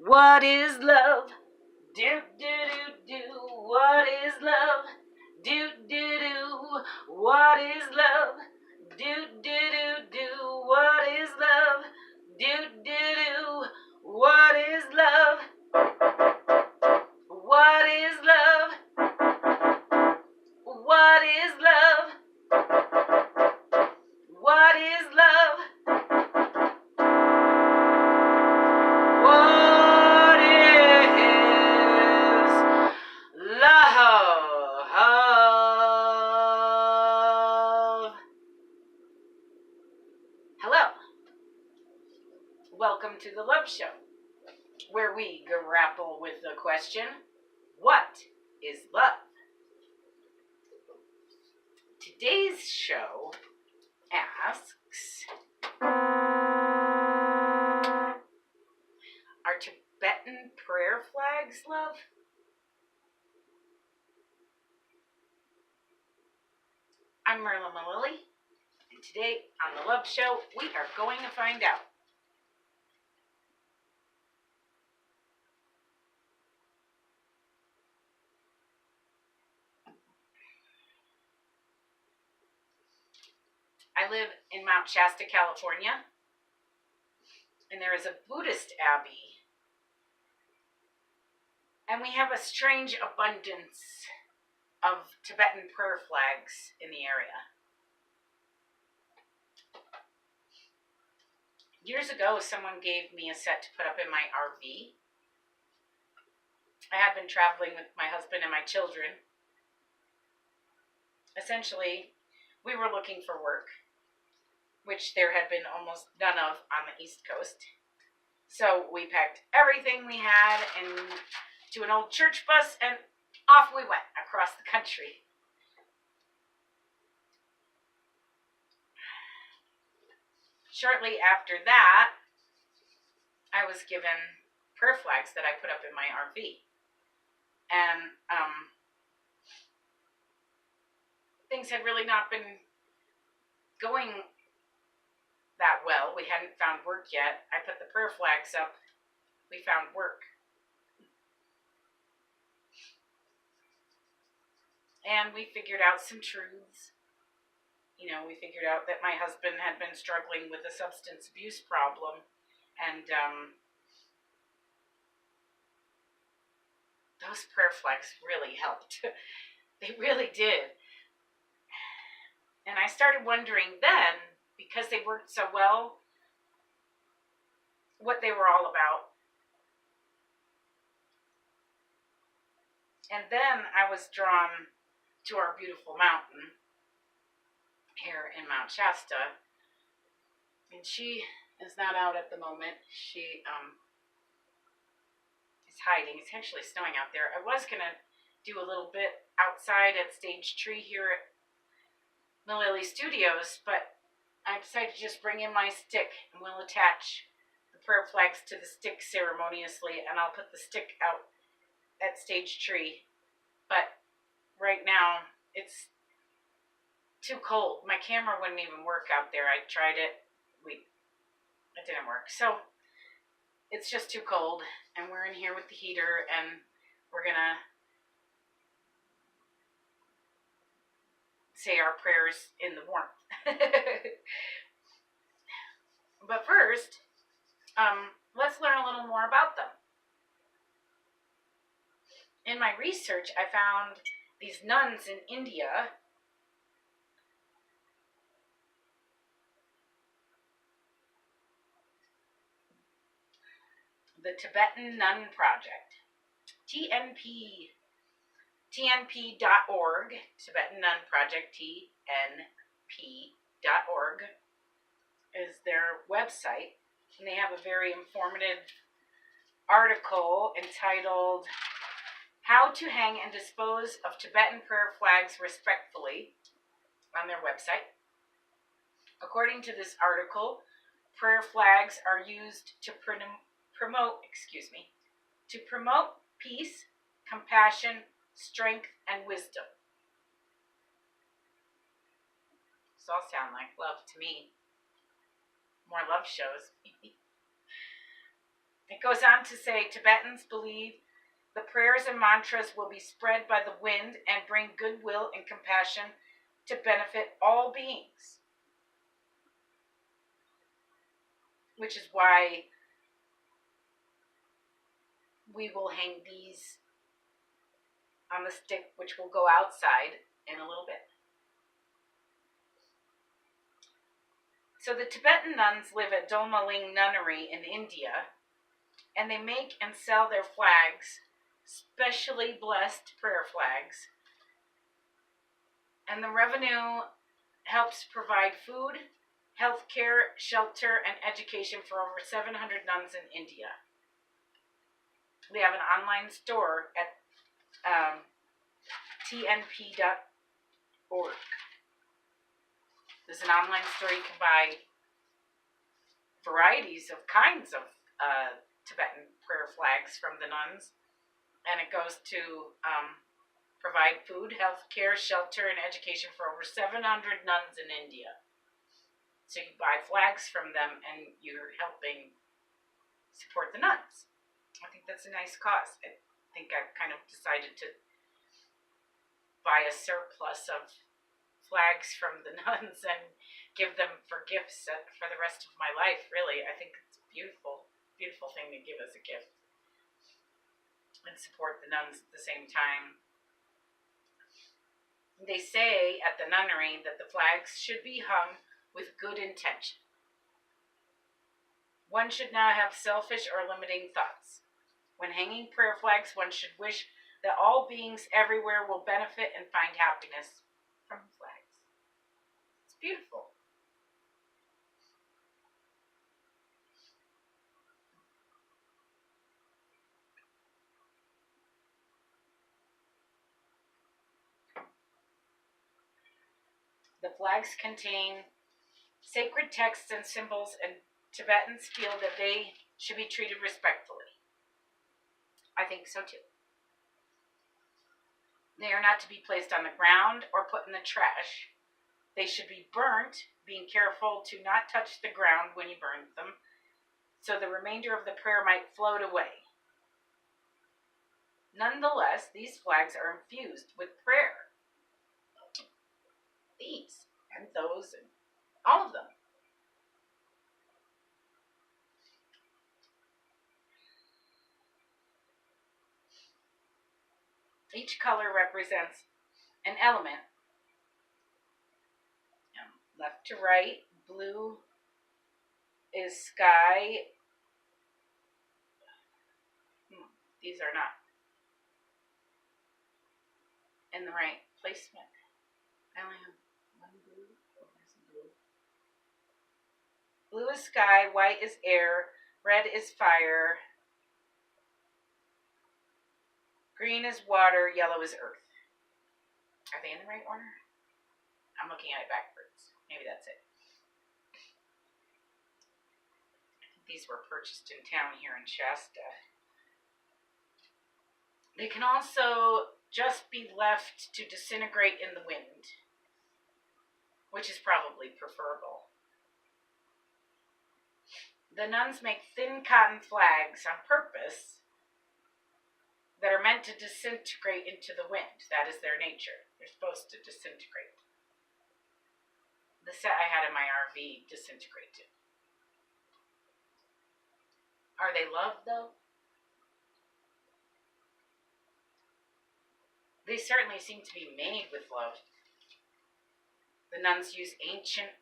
What is love? Do do do do. What is love? Do do do. What is love? Do do do do. What is love? Do do do. What is love? What is love? What is love? What is love? What is love? Hello. Welcome to the Love Show, where we grapple with the question, what is love? Today's show asks, are Tibetan prayer flags love? I'm Merla Malili, and today on the Love Show, we are going to find out. I live in Mount Shasta, California, and there is a Buddhist abbey, and we have a strange abundance of Tibetan prayer flags in the area. Years ago, someone gave me a set to put up in my RV. I had been traveling with my husband and my children. Essentially, we were looking for work, which there had been almost none of on the East Coast. So we packed everything we had into an old church bus, and off we went across the country. Shortly after that, I was given prayer flags that I put up in my RV. And things had really not been going that well. We hadn't found work yet. I put the prayer flags up. We found work. And we figured out some truths. We figured out that my husband had been struggling with a substance abuse problem. And those prayer flags really helped. They really did. And I started wondering then, because they worked so well, what they were all about. And then I was drawn to our beautiful mountain here in Mount Shasta. And she is not out at the moment. She is hiding. It's actually snowing out there. I was going to do a little bit outside at Stage Tree here at Malili Studios, but I decided to just bring in my stick, and we'll attach the prayer flags to the stick ceremoniously, and I'll put the stick out at Stage Tree. But right now, it's too cold. My camera wouldn't even work out there. I tried it. It didn't work. So it's just too cold, and we're in here with the heater, and we're going to say our prayers in the warmth. But first, let's learn a little more about them. In my research, I found these nuns in India the Tibetan Nun Project, TNP.org, Tibetan Nun Project, TNP.org, is their website, and they have a very informative article entitled How to Hang and Dispose of Tibetan Prayer Flags Respectfully on their website. According to this article, prayer flags are used to promote peace, compassion, strength, and wisdom. This all sound like love to me. More love shows. It goes on to say Tibetans believe the prayers and mantras will be spread by the wind and bring goodwill and compassion to benefit all beings. Which is why we will hang these on the stick, which will go outside in a little bit. So the Tibetan nuns live at Dolmaling Nunnery in India, and they make and sell their flags, specially blessed prayer flags. And the revenue helps provide food, health care, shelter, and education for over 700 nuns in India. We have an online store at tnp.org. There's an online store you can buy varieties of kinds of Tibetan prayer flags from the nuns, and it goes to provide food, health care, shelter, and education for over 700 nuns in India. So you buy flags from them and you're helping support the nuns. I think that's a nice cause. I think I've kind of decided to buy a surplus of flags from the nuns and give them for gifts for the rest of my life, really. I think it's a beautiful, beautiful thing to give as a gift and support the nuns at the same time. They say at the nunnery that the flags should be hung with good intention. One should not have selfish or limiting thoughts. When hanging prayer flags, one should wish that all beings everywhere will benefit and find happiness from the flags. It's beautiful. The flags contain sacred texts and symbols, and Tibetans feel that they should be treated respectfully. I think so too. They are not to be placed on the ground or put in the trash. They should be burnt, being careful to not touch the ground when you burn them, so the remainder of the prayer might float away. Nonetheless, these flags are infused with prayer. These and those and all of them. Each color represents an element. Left to right, blue is sky. These are not in the right placement. I only have one blue. Oh, there's a blue. Blue is sky, white is air, red is fire, green is water, yellow is earth. Are they in the right order? I'm looking at it backwards. Maybe that's it. I think these were purchased in town here in Shasta. They can also just be left to disintegrate in the wind, which is probably preferable. The nuns make thin cotton flags on purpose that are meant to disintegrate into the wind. That is their nature. They're supposed to disintegrate. The set I had in my RV disintegrated. Are they loved, though? They certainly seem to be made with love. The nuns use ancient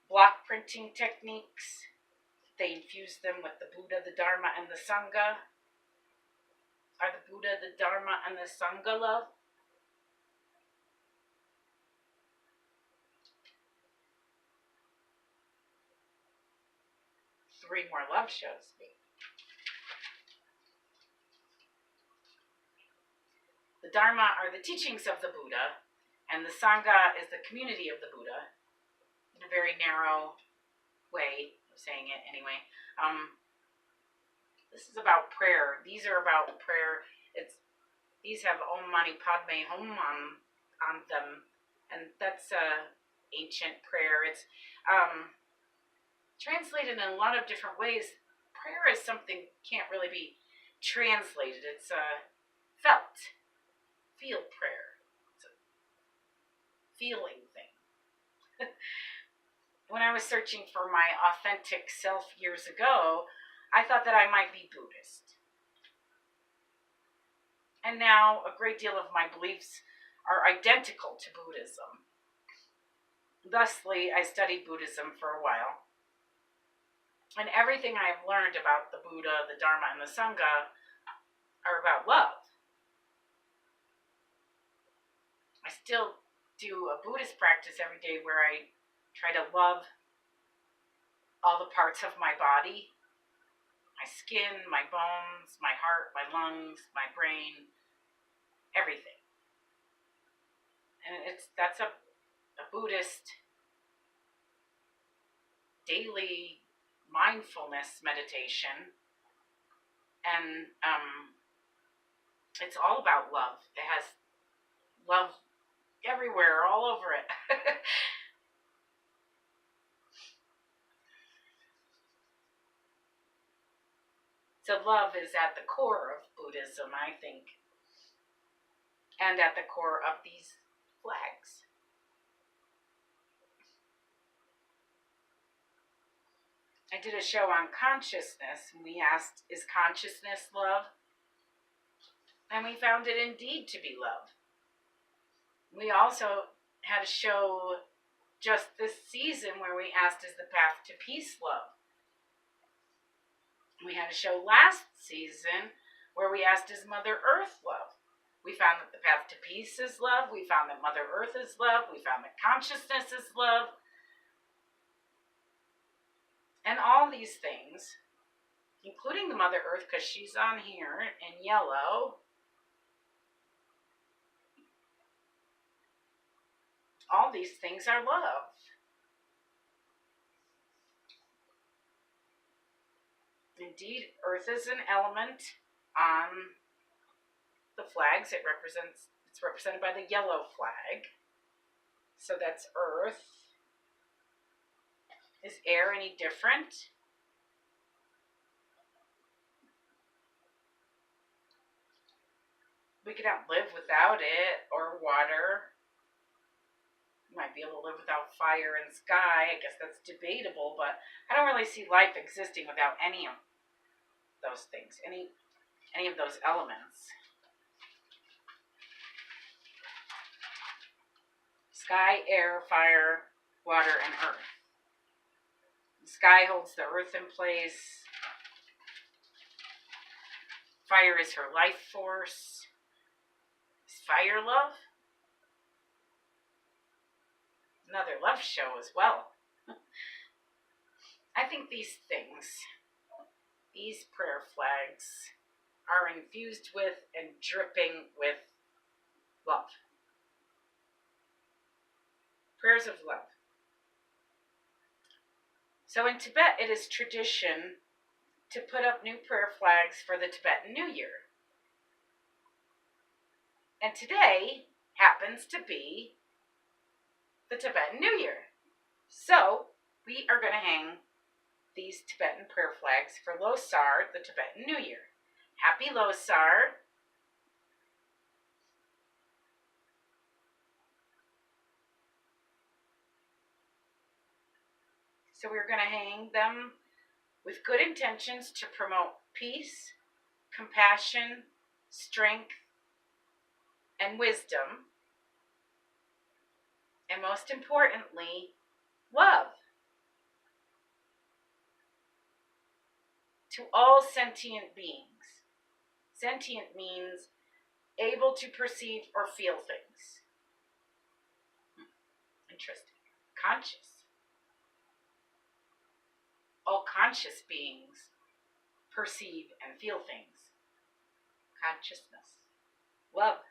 block printing techniques. They infuse them with the Buddha, the Dharma, and the Sangha. Are the Buddha, the Dharma, and the Sangha love? Three more love shows. The Dharma are the teachings of the Buddha, and the Sangha is the community of the Buddha, in a very narrow way of saying it anyway. This is about prayer. These are about prayer. These have Om Mani Padme Hum on them, and that's ancient prayer. It's translated in a lot of different ways. prayer is something can't really be translated. It's a felt, feel prayer. It's a feeling thing. When I was searching for my authentic self years ago, I thought that I might be Buddhist. And now a great deal of my beliefs are identical to Buddhism. Thusly, I studied Buddhism for a while. And everything I've learned about the Buddha, the Dharma, and the Sangha are about love. I still do a Buddhist practice every day where I try to love all the parts of my body, my skin, my bones, my heart, my lungs, my brain, everything. And that's a Buddhist daily mindfulness meditation, and it's all about love. It has love everywhere, all over it. So love is at the core of Buddhism, I think, and at the core of these flags. I did a show on consciousness, and we asked, is consciousness love? And we found it indeed to be love. We also had a show just this season where we asked, is the path to peace love? We had a show last season where we asked, is Mother Earth love? We found that the path to peace is love. We found that Mother Earth is love. We found that consciousness is love. And all these things, including the Mother Earth, because she's on here in yellow, all these things are love. Indeed, Earth is an element on the flags. It's represented by the yellow flag. So that's Earth. Is air any different? We could not live without it, or water. You might be able to live without fire and sky. I guess that's debatable, but I don't really see life existing without any of those things, any of those elements. Sky, air, fire, water, and earth. The sky holds the earth in place. Fire is her life force. Is fire love? Another love show as well. I think these things, these prayer flags, are infused with and dripping with love. Prayers of love. So in Tibet, it is tradition to put up new prayer flags for the Tibetan New Year. And today happens to be the Tibetan New Year. So we are going to hang these Tibetan prayer flags for Losar, the Tibetan New Year. Happy Losar. So we're going to hang them with good intentions to promote peace, compassion, strength, and wisdom. And most importantly, love. To all sentient beings. Sentient means able to perceive or feel things. Interesting. Conscious. All conscious beings perceive and feel things. Consciousness. Love.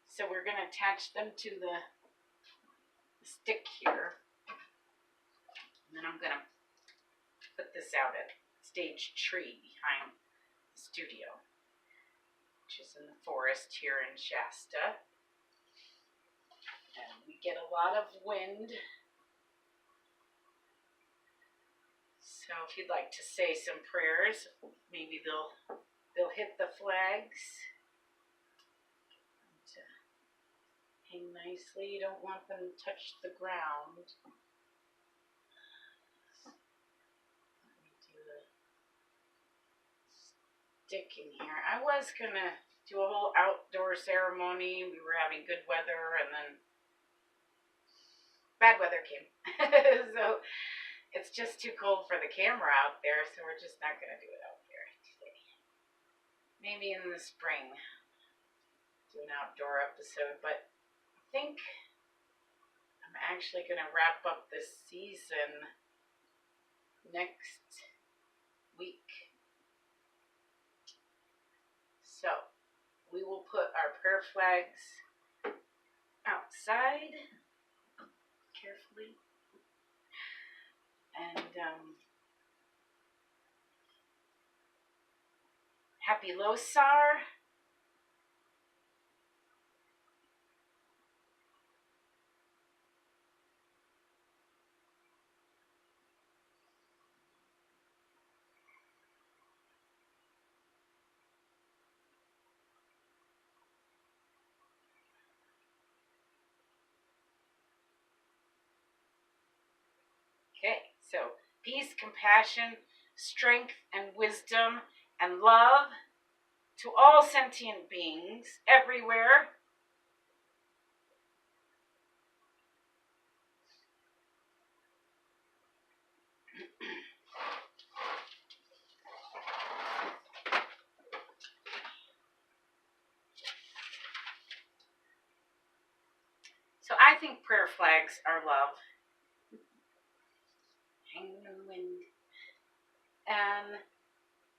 So we're going to attach them to the stick here. And then I'm going to put this out at Stage Tree behind the studio, which is in the forest here in Shasta. And we get a lot of wind. So if you'd like to say some prayers, maybe they'll hit the flags. Hang nicely. You don't want them to touch the ground. Let me do a stick in here. I was gonna do a whole outdoor ceremony. We were having good weather, and then bad weather came. So it's just too cold for the camera out there, so we're just not gonna do it out there today. Maybe in the spring, do an outdoor episode, but I think I'm actually going to wrap up this season next week. So we will put our prayer flags outside carefully. And happy Losar. Okay, so peace, compassion, strength, and wisdom, and love to all sentient beings everywhere. So I think prayer flags are love. Hanging in the wind. And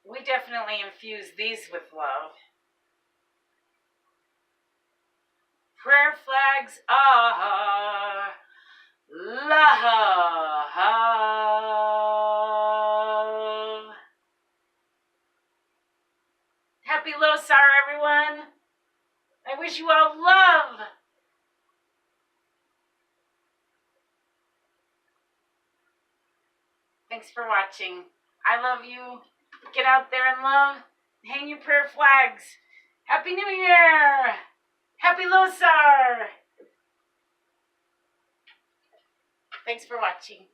we definitely infuse these with love. Prayer flags are love. Happy Losar, everyone. I wish you all love. Thanks for watching. I love you. Get out there and love. Hang your prayer flags. Happy New Year. Happy Losar. Thanks for watching.